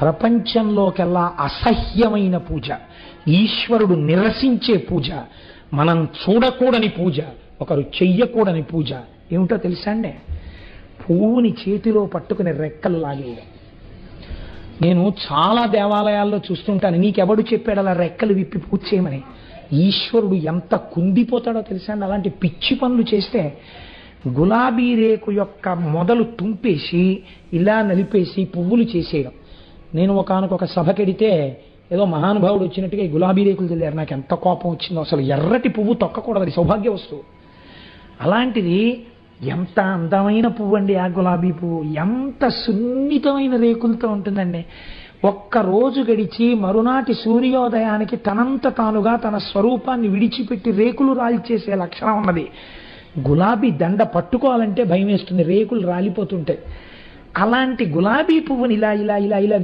ప్రపంచంలోకెల్లా అసహ్యమైన పూజ, ఈశ్వరుడు నిరసించే పూజ, మనం చూడకూడని పూజ, ఒకరు చెయ్యకూడని పూజ ఏమిటో తెలుసా అండి? పువ్వుని చేతిలో పట్టుకుని రెక్కలు లాగేయడం. నేను చాలా దేవాలయాల్లో చూస్తుంటాను. నీకెవడు చెప్పాడు అలా రెక్కలు విప్పి పూజ చేయమని? ఈశ్వరుడు ఎంత కుందిపోతాడో తెలుసా అండి అలాంటి పిచ్చి పనులు చేస్తే. గులాబీ రేకు యొక్క మొదలు తుంపేసి ఇలా నలిపేసి పువ్వులు చేసేయడం. నేను ఒకానొక సభకెడితే ఏదో మహానుభావుడు వచ్చినట్టుగా ఈ గులాబీ రేకులు తెలియారు. నాకు ఎంత కోపం వచ్చిందో. అసలు ఎర్రటి పువ్వు తొక్కకూడదు, అది సౌభాగ్య వస్తువు. అలాంటిది ఎంత అందమైన పువ్వు అండి ఆ గులాబీ పువ్వు, ఎంత సున్నితమైన రేకులతో ఉంటుందండి. ఒక్కరోజు గడిచి మరునాటి సూర్యోదయానికి తనంత తానుగా తన స్వరూపాన్ని విడిచిపెట్టి రేకులు రాల్చేసే లక్షణం ఉన్నది. గులాబీ దండ పట్టుకోవాలంటే భయం వేస్తుంది, రేకులు రాలిపోతుంటాయి. అలాంటి గులాబీ పువ్వుని ఇలా ఇలా ఇలా ఇలా